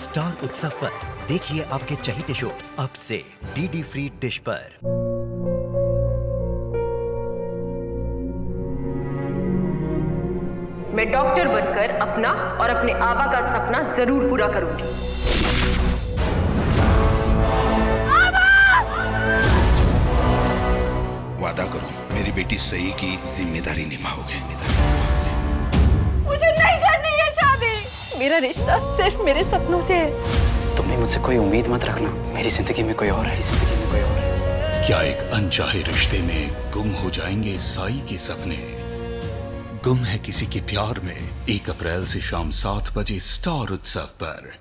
Star उत्सव पर देखिए आपके चहेते शोज अब से डीडी फ्री डिश पर। मैं डॉक्टर बनकर अपना और अपने आबा का सपना जरूर पूरा करूंगी। वादा करो मेरी बेटी सही की जिम्मेदारी निभाओगे। मुझे नहीं करनी है शादी। मेरा रिश्ता सिर्फ मेरे सपनों से है। तुम भी मुझसे कोई उम्मीद मत रखना। मेरी जिंदगी में कोई और है, जिंदगी में कोई और है। क्या एक अनचाहे रिश्ते में गुम हो जाएंगे साई के सपने? गुम है किसी के प्यार में 1 अप्रैल से शाम 7 बजे स्टार उत्सव पर।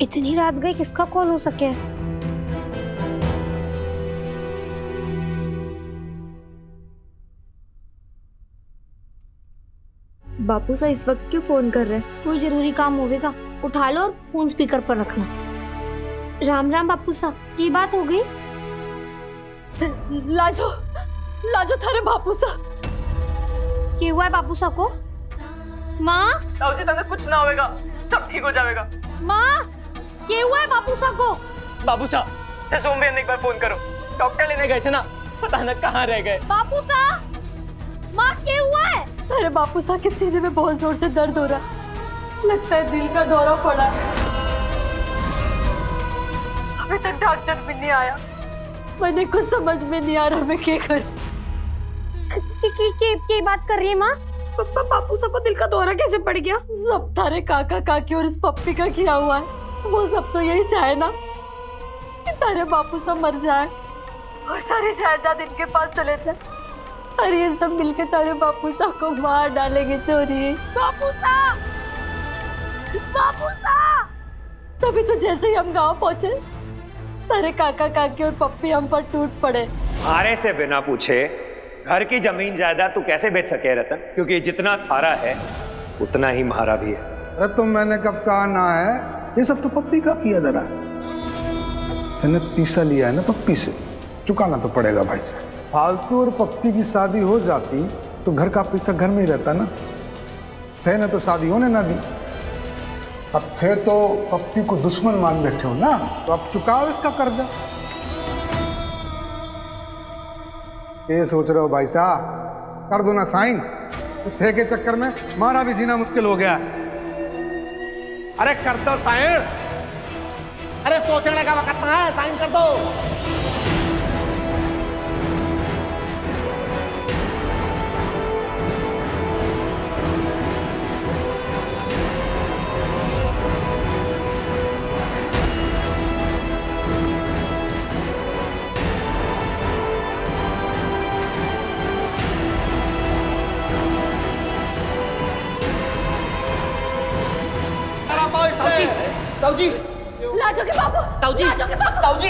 इतनी रात गई, किसका कॉल हो सके? बापू सा इस वक्त क्यों फोन कर रहे हैं? कोई जरूरी काम होगा, उठा लो और फोन स्पीकर पर रखना। राम राम बापू सा, की बात हो गई? लाजो लाजो थारे बापू सा क्या हुआ है बापू सा को? माँ ताऊजी तने कुछ ना होएगा, सब ठीक हो जाएगा। माँ क्या हुआ है बापू सा को? बाबू साहब सोमवार ने एक बार फोन करो, डॉक्टर लेने गए थे ना, पता न कहाँ रह गए। बापू सा, माँ क्या हुआ है? तेरे बापू सा के सीने में बहुत जोर से दर्द हो रहा है, लगता है दिल का दौरा पड़ा। अभी तक डॉक्टर भी नहीं आया, मैंने कुछ समझ में नहीं आ रहा मैं क्या करूं। क्या बात कर रही है माँ? बापू सा को दिल का दौरा कैसे पड़ गया? सब तारे काका काकी और इस पप्पी का किया हुआ है। वो सब तो यही चाहे ना कि तारे बापू सा मर जाए और सारी जायदाद इनके पास चले जाए, और ये सब मिलके तारे बापू सा को मार डालेंगे चोरी। बापू सा, बापू सा। तभी तो जैसे ही हम गांव पहुंचे तारे काका काकी और पप्पी हम पर टूट पड़े। हारे से बिना पूछे घर की जमीन जायदाद तू कैसे बेच सके रतन? क्योंकि जितना थारा है उतना ही म्हारा भी है। अरे तुम मैंने कब कहा ना है, ये सब तो पप्पी का किया जरा। मैंने पैसा लिया है ना पप्पी से, चुकाना तो पड़ेगा भाई साहब। फालतू और पप्पी की शादी हो जाती तो घर का पैसा घर में ही रहता ना। थे ना तो शादी होने ना दी, अब थे तो पप्पी को दुश्मन मान बैठे हो ना, तो अब चुकाओ इसका कर्जा। ये सोच रहे हो भाई साहब, कर दो ना साइन। थे के चक्कर में हमारा भी जीना मुश्किल हो गया। अरे कर दो साइन। अरे सोचने का वक्त है, साइन कर दो। ताऊजी, लाजो के बापू, ताऊजी, लाजो के बापू, ताऊजी।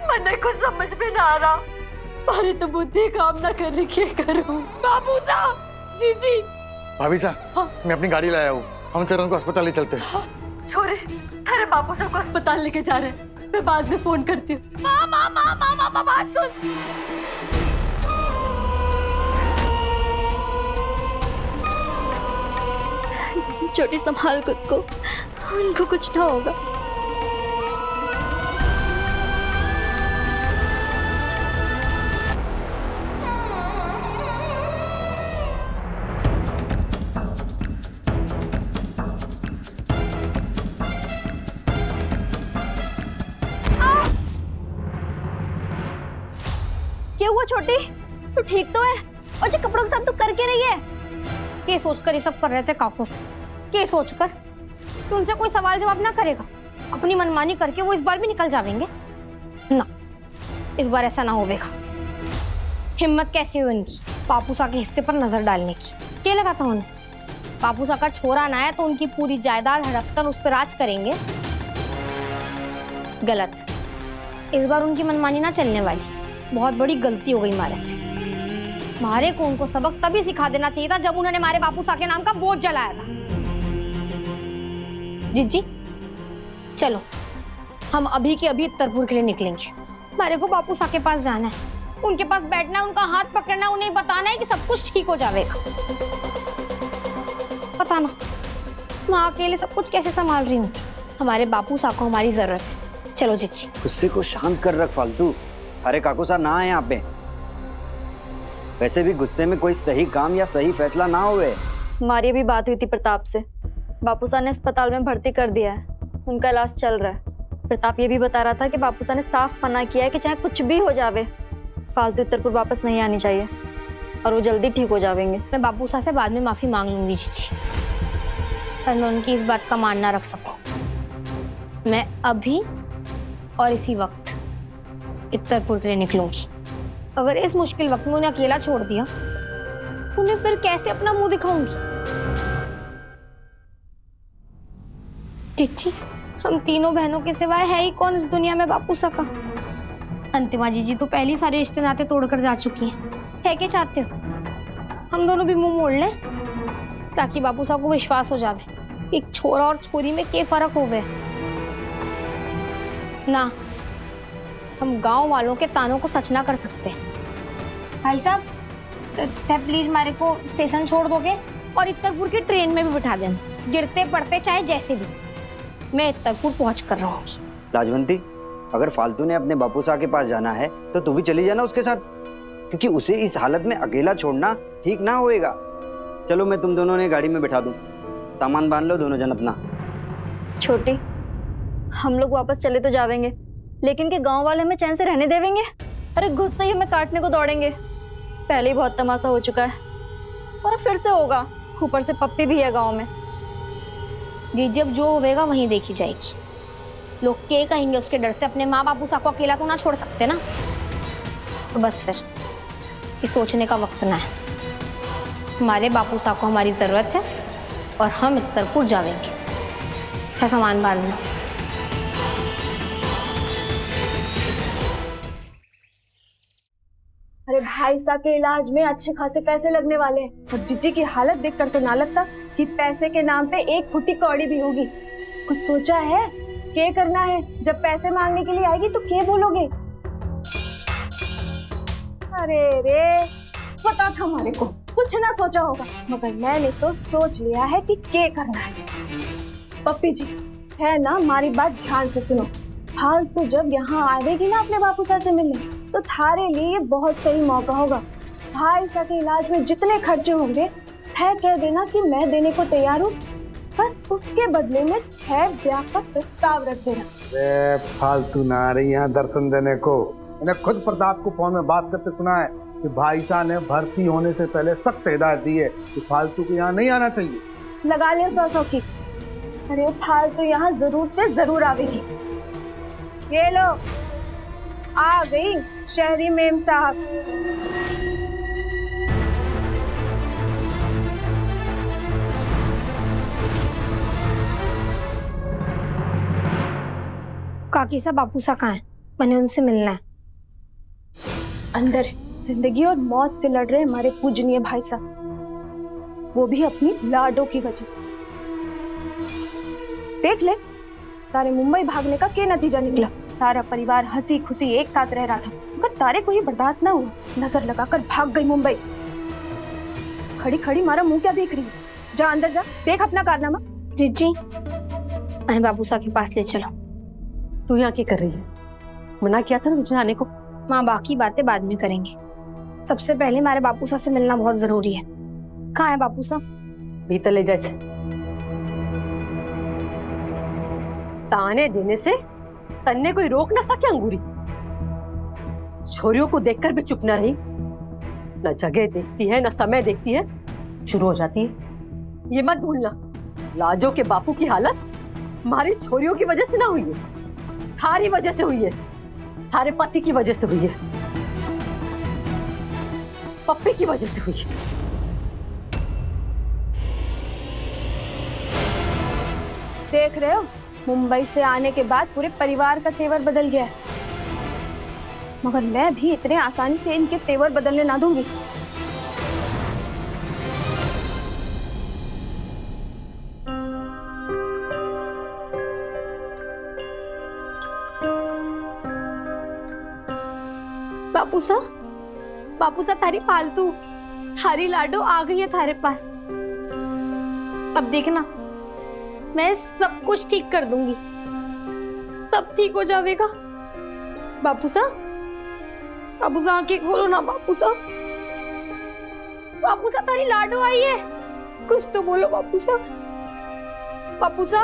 मैंने कुछ समझ में ना आ रहा, अरे तो बुद्धि काम ना कर रही, क्या करूं? बापू साहब, जी जी। भाभी साहब, हाँ? मैं अपनी गाड़ी लाया हूँ, हम चरण को अस्पताल ले चलते हैं। हाँ? छोरे, तेरे बापू साहब को अस्पताल लेके जा रहे हैं, मैं बाद में फोन करती हूँ। माँ माँ माँ माँ माँ माँ बात सुन। छोटी संभाल खुद को, उनको कुछ ना होगा। क्या हुआ छोटी? तू ठीक तो है? और जो कपड़ों के साथ तू कर के रही है? क्या सोचकर ये सब कर रहे थे काकू से? क्या सोचकर कि उनसे कोई सवाल जवाब ना करेगा? अपनी मनमानी करके वो इस बार भी निकल जाएंगे ना? इस बार ऐसा ना होगा। हिम्मत कैसी हुई उनकी पापू सा के हिस्से पर नजर डालने की? क्या लगा था उन्हें पापू सा का छोरा ना है तो उनकी पूरी जायदाद हड़प कर उस पर राज करेंगे? गलत। इस बार उनकी मनमानी ना चलने वाली। बहुत बड़ी गलती हो गई मारे से। मारे को उनको सबक तभी सिखा देना चाहिए था जब उन्होंने मारे बापू सा के नाम का बोझ जलाया था। जीजी चलो, हम अभी के अभी उत्तरपुर के लिए निकलेंगे। मारे को बापू सा के पास जाना है, उनके पास बैठना है, उनका हाथ पकड़ना है, उन्हें बताना है कि सब कुछ ठीक हो जाएगा। पता ना मैं अकेले सब कुछ कैसे संभाल रही हूँ। हमारे बापू सा को हमारी जरूरत है। चलो जीजी। गुस्से को शांत कर रख फालतू। अरे काकू सा ना है यहाँ पे। वैसे भी गुस्से में कोई सही काम या सही फैसला ना हुए। हमारी अभी बात हुई थी प्रताप से, बापू सा ने अस्पताल में भर्ती कर दिया है, उनका इलाज चल रहा है। प्रताप ये भी बता रहा था कि बापू सा ने साफ मना किया है कि चाहे कुछ भी हो जावे, फालतू उत्तरपुर वापस नहीं आनी चाहिए और वो जल्दी ठीक हो जाएंगे। मैं बापू सा से बाद में माफी मांग लूंगी जीजी, पर मैं उनकी इस बात का मान ना रख सकूं। मैं अभी और इसी वक्त उत्तरपुर के लिए निकलूंगी। अगर इस मुश्किल वक्त में उन्हें अकेला छोड़ दिया, उन्हें फिर कैसे अपना मुंह दिखाऊंगी। जीजी, हम तीनों बहनों के सिवाय है ही कौन इस दुनिया में बापू सा का। अंतिमा जीजी तो पहले सारे रिश्ते नाते तोड़कर जा चुकी हैं। है क्या चाहते हो हम दोनों भी मुंह मोड़ लें ताकि बापू साहब को विश्वास हो जावे एक छोरा और छोरी में क्या फर्क हो गए ना। हम गांव वालों के तानों को सच ना कर सकते। भाई साहब प्लीज मारे को स्टेशन छोड़ दोगे और उत्तरपुर की ट्रेन में भी बिठा देना, गिरते पड़ते चाहे जैसे भी मैं उत्तरपुर पहुंच कर रहूंगी। राजवंती, अगर फालतू ने अपने बापू साहब के पास जाना है तो तू भी चली जाना उसके साथ, क्योंकि उसे इस हालत में अकेला छोड़ना ठीक ना होएगा। चलो मैं तुम दोनों ने गाड़ी में बिठा दूं, सामान बांध लो दोनों जन अपना। छोटी, हम लोग वापस चले तो जावेंगे, लेकिन के गांव वाले हमें चैन से रहने देवेंगे? अरे घुसते ही हमें काटने को दौड़ेंगे। पहले ही बहुत तमाशा हो चुका है और फिर से होगा, ऊपर से पप्पी भी है गांव में। जी जब जो होगा वहीं देखी जाएगी। लोग क्या कहेंगे उसके डर से अपने माँ बापू साहब को अकेला तो ना छोड़ सकते ना। तो बस फिर ये सोचने का वक्त ना है। हमारे बापू साहब को हमारी जरूरत है और हम उत्तरपुर जाएंगे। है सामान बांध लो। अरे भाई साहब के इलाज में अच्छे खासे पैसे लगने वाले हैं और जीजी की हालत देखकर तो ना लगता कि पैसे के नाम पे एक फुटी कौड़ी भी होगी। कुछ सोचा है क्या करना है? जब पैसे मांगने के लिए आएगी तो क्या बोलोगे? अरे रे पता था हमारे को कुछ ना सोचा होगा, मगर मैंने तो सोच लिया है कि क्या करना है। पप्पी जी है ना, हमारी बात ध्यान से सुनो। फालतू जब यहाँ आवेगी ना अपने बापू साहब से मिलने तो थारे लिए बहुत सही मौका होगा। भाई साहब के इलाज में जितने खर्चे होंगे है कह देना कि मैं देने को तैयार हूँ, बस उसके बदले में है ब्याह का प्रस्ताव रख देना। अरे फालतू ना आ रही यहाँ दर्शन देने को। मैंने खुद प्रताप को फोन में बात करते सुना है कि भाई साहब ने भर्ती होने से पहले सख्त हिदायत दी है कि फालतू को यहाँ नहीं आना चाहिए। लगा लियो 100 की। अरे फालतू यहाँ जरूर से जरूर आवेगी। ये लो आ गई शहरी मेम साहब। काकी सा बापू सा कहाँ है? मैंने उनसे मिलना है। अंदर जिंदगी और मौत से लड़ रहे हमारे पूजनीय भाई साहब, वो भी अपनी लाडो की वजह से। देख ले तारे मुंबई भागने का क्या नतीजा निकला। सारा परिवार हंसी खुशी एक साथ रह रहा था, मगर तारे को ही बर्दाश्त ना हुआ, नजर लगाकर भाग गई मुंबई। खड़ी खड़ी मारा मुंह क्या देख रही है? जा अंदर जा, देख अपना कारनामा। जीजी अरे बाबू सा के पास ले चलो। तू यहाँ क्या कर रही है? मना किया था ना तुझे आने को। माँ बाकी बातें बाद में करेंगे, सबसे पहले हमारे बापू साहब से मिलना बहुत जरूरी है। कहाँ है बापू साहब? भीतर ले जाए। ताने देने से तन्ने कोई रोक ना सके अंगूरी। छोरियों को देखकर भी चुप ना रही, न जगह देखती है न समय देखती है, शुरू हो जाती है। ये मत भूलना लाजो के बापू की हालत हमारी छोरियों की वजह से ना हुई है, थारी वजह से हुई है, थारे पति की वजह से हुई है, पप्पी की वजह से हुई है। देख रहे हो मुंबई से आने के बाद पूरे परिवार का तेवर बदल गया है। मगर मैं भी इतने आसानी से इनके तेवर बदलने ना दूंगी। बापूसा थारी फालतू थारी लाडो आ गई है थारे पास। अब देखना मैं सब कुछ ठीक कर दूंगी, सब ठीक हो जाएगा। बापूसा आंखें खोलो ना बापूसा थारी लाडो आई है, कुछ तो बोलो बापूसा। बापूसा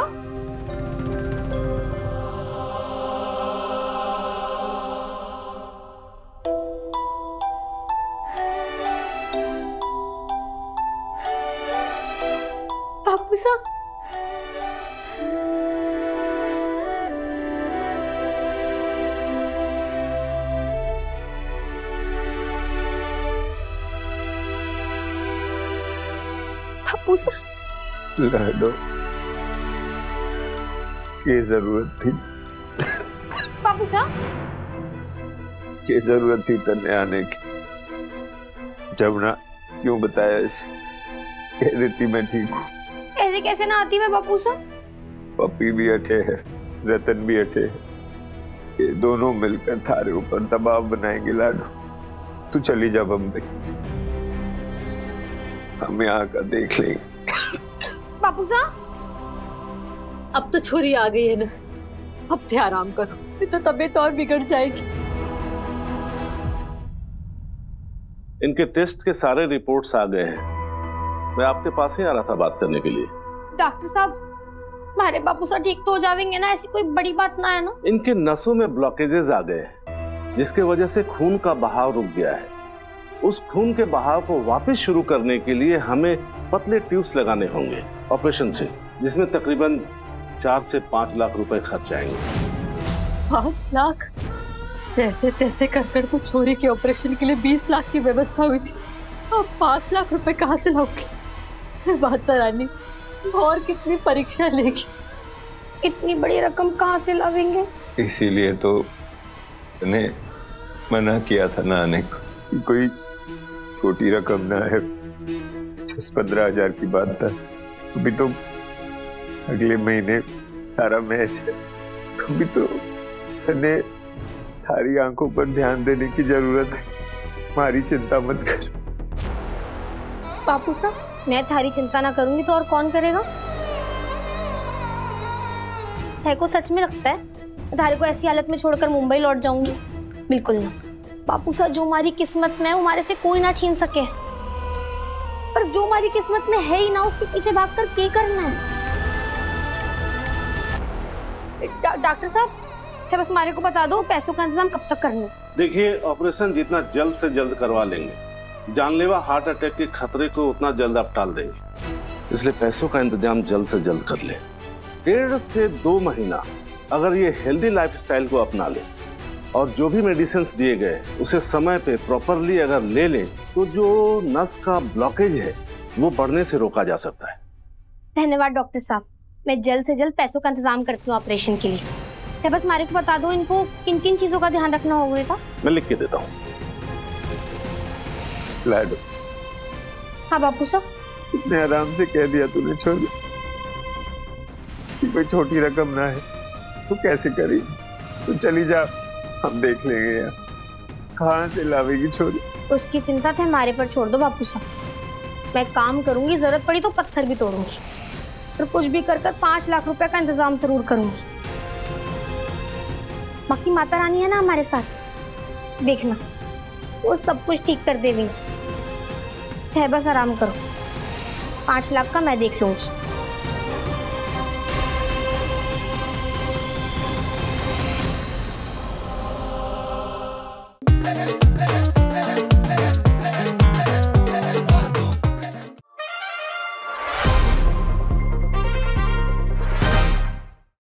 लाडो की जरूरत थी, की जरूरत थी तन्ने आने की। जब ना क्यों बताया इसे, कह देती मैं ठीक हूँ। ऐसे कैसे ना आती मैं बापूसा? पप्पी भी अठे है, रतन भी अठे है, ये दोनों मिलकर थारे ऊपर दबाव बनाएंगे। लाडो तू चली जा बम्बई, हम यहाँ का देख लेंगे। बापूसा अब तो छोरी आ गई है ना, अब थे आराम करो, नहीं तो तबीयत और बिगड़ जाएगी। इनके टेस्ट के सारे रिपोर्ट्स आ गए हैं, मैं आपके पास ही आ रहा था बात करने के लिए। डॉक्टर साहब हमारे बापूसा ठीक तो हो जाएंगे ना, ऐसी कोई बड़ी बात ना है ना? इनके नसों में ब्लॉकेजेस आ गए हैं, जिसके वजह से खून का बहाव रुक गया है। उस खून के बहाव को वापस शुरू करने के लिए हमें पतले ट्यूब्स लगाने होंगे ऑपरेशन से, जिसमें तकरीबन 4 से 5 लाख रुपए खर्च आएंगे। 5 लाख? जैसे तैसे कर तो छोरी के ऑपरेशन के लिए 20 लाख की व्यवस्था हुई थी, अब 5 लाख रुपए कहाँ से लाओगे? बात रानी और कितनी परीक्षा लेगी, इतनी बड़ी रकम कहाँ से लावेंगे? इसीलिए तो मैंने मना किया था ना आने को, कोई छोटी रकम ना है, 10-15 हजार की बात था। अभी तो अगले महीने सारा मैच है, अभी तो तने थारी आंखों पर ध्यान देने की जरूरत है, हमारी चिंता मत कर। बापूसा मैं थारी चिंता ना करूंगी तो और कौन करेगा? है को सच में लगता है थारी को ऐसी हालत में छोड़कर मुंबई लौट जाऊंगी? बिल्कुल ना बापूसा, जो हमारी किस्मत में है हमारे से कोई ना छीन सके, पर जो हमारी किस्मत में है ही ना उसके पीछे भागकर क्या करना है? डॉक्टर साहब बस हमारे को बता दो पैसों का इंतजाम कब तक करना? देखिए ऑपरेशन जितना जल्द से जल्द करवा लेंगे, जानलेवा हार्ट अटैक के खतरे को उतना जल्द आप टाल देंगे, इसलिए पैसों का इंतजाम जल्द से जल्द कर ले। 1.5 से 2 महीना अगर ये हेल्दी लाइफस्टाइल को अपना ले और जो भी मेडिसिन दिए गए उसे समय पे प्रॉपरली अगर ले ले तो जो नस का ब्लॉकेज है वो बढ़ने से रोका जा सकता है। धन्यवाद डॉक्टर साहब, मैं जल्द से जल्द पैसों का इंतजाम करती हूँ ऑपरेशन के लिए। तो बस हमारे को बता दो इनको किन किन चीजों का ध्यान रखना होगा। मैं लिख के देता हूँ। लाडो हाँ बापू साहब, इतने आराम से कह दिया तूने छोड़, कोई छोटी रकम ना है तो कैसे करी? तो चली जा, हम देख लेंगे यार, कहाँ से लावेगी छोरी? उसकी चिंता तो हमारे पर छोड़ दो बापू साहब, मैं काम करूंगी, जरूरत पड़ी तो पत्थर भी तोड़ूंगी, और कुछ भी कर 5 लाख रुपए का इंतजाम जरूर करूंगी। बाकी माता रानी है ना हमारे साथ, देखना वो सब कुछ ठीक कर देंगी। है बस आराम करो, 5 लाख का मैं देख लूंगी।